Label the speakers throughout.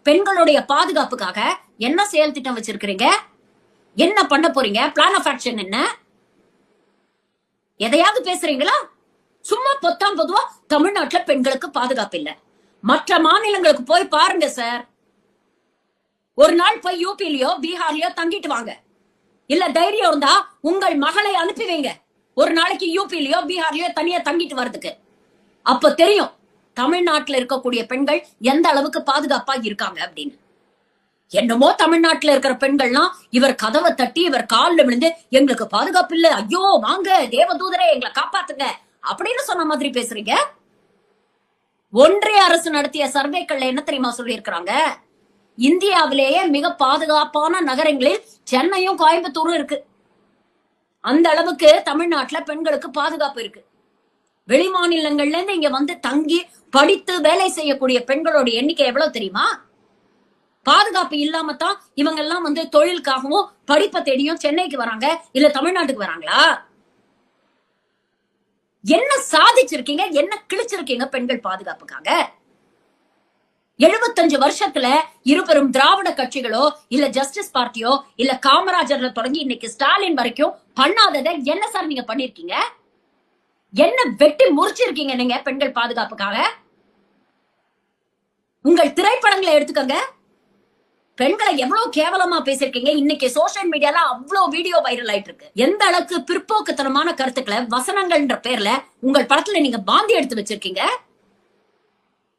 Speaker 1: பெண்களுடைய பாதுகாப்புக்காக என்ன செயல் திட்டம் வச்சிருக்கிறீங்க? என்ன பண்ண போறீங்க? பிளான் ஆஃப் ஆக்ஷன் என்ன? எதையாவது பேசுறீங்களா? சும்மா பொத்தாம் பொதுவா தமிழ்நாட்டுல பெண்களுக்கு பாதுகாப்பு இல்ல. மற்ற மாநிலங்களுக்கு போய் பாருங்க சார். ஒரு நாள் போய் யூபிலயோ பீகார்லயோ தங்கிட்டு வாங்க. இல்ல தைரியம் இருந்தா உங்கள் மகளை அனுப்பி வைங்க ஒரு நாளைக்கு யூபிலயோ பீகார்லயோ தனியா தங்கிட்டு வர்றதுக்கு. அப்ப தெரியும் தமிழ்நாட்டுல இருக்கக்கூடிய பெண்கள் எந்த அளவுக்கு பாதுகாப்பா இருக்காங்க அப்படின்னு. என்னமோ தமிழ்நாட்டுல இருக்கிற பெண்கள்லாம் இவர் கதவை தட்டி இவர் காலில் விழுந்து எங்களுக்கு பாதுகாப்பு இல்ல, ஐயோ வாங்க தேவதூதரே எங்களை காப்பாத்துங்க அப்படின்னு சொன்ன மாதிரி பேசுறீங்க. ஒன்றிய அரசு நடத்திய சர்வேக்கள்ல என்ன தெரியுமா சொல்லி இருக்கிறாங்க? இந்தியாவிலேயே மிக பாதுகாப்பான நகரங்களில் சென்னையும் கோயம்புத்தூரும் இருக்கு. அந்த அளவுக்கு தமிழ்நாட்டுல பெண்களுக்கு பாதுகாப்பு இருக்கு. வெளி மாநிலங்கள்ல இருந்து இங்க வந்து தங்கி படித்து வேலை செய்யக்கூடிய பெண்களோட எண்ணிக்கை எவ்வளவு தெரியுமா? பாதுகாப்பு இல்லாம தான் இவங்க எல்லாம் வந்து தொழிலுக்காகவும் படிப்பை தேடியும் சென்னைக்கு வராங்க, இல்ல தமிழ்நாட்டுக்கு வராங்களா? என்ன சாதிச்சிருக்கீங்க? என்ன கிழிச்சிருக்கீங்க பெண்கள் பாதுகாப்புக்காக? 75 வருஷத்துல இருபெரும் திராவிட கட்சிகளோ இல்ல ஜஸ்டிஸ் பார்ட்டியோ இல்ல காமராஜர்ல தொடங்கி இன்னைக்கு ஸ்டாலின் வரைக்கும் பண்ணாததை என்ன சார் நீங்க பண்ணிருக்கீங்க? என்ன வெட்டி முறிச்சிருக்கீங்க நீங்க பெண்கள் பாதுகாப்புக்காக? உங்கள் திரைப்படங்களை எடுத்துக்கங்க. பெண்களை எவ்வளவு கேவலமா பேசிருக்கீங்க. இன்னைக்கு சோசியல் மீடியால அவ்வளவு வீடியோ வைரல் ஆயிட்டு இருக்கு. எந்த அளவுக்கு பிற்போக்குத்தனமான கருத்துக்களை வசனங்கள்ன்ற பேர்ல உங்கள் படத்துல நீங்க பாந்தி எடுத்து வச்சிருக்கீங்க.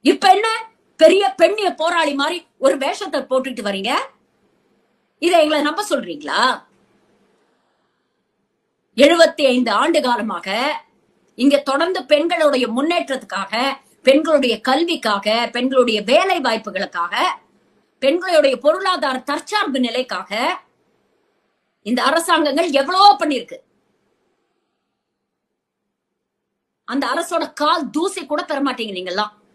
Speaker 1: இப்ப என்ன பெரிய பெண்ணிய போராளி மாதிரி ஒரு வேஷத்தை போட்டுட்டு வரீங்க. இதை எங்களை நம்ப சொல்றீங்களா? 75 ஆண்டு காலமாக இங்க தொடர்ந்து பெண்களுடைய முன்னேற்றத்துக்காக, பெண்களுடைய கல்விக்காக, பெண்களுடைய வேலை வாய்ப்புகளுக்காக, பெண்களுடைய பொருளாதார தற்சார்பு நிலைக்காக இந்த அரசாங்கங்கள் எவ்வளவோ பண்ணிருக்கு. அந்த அரசோட கால் தூசி கூட பெற மாட்டீங்க நீங்கெல்லாம்.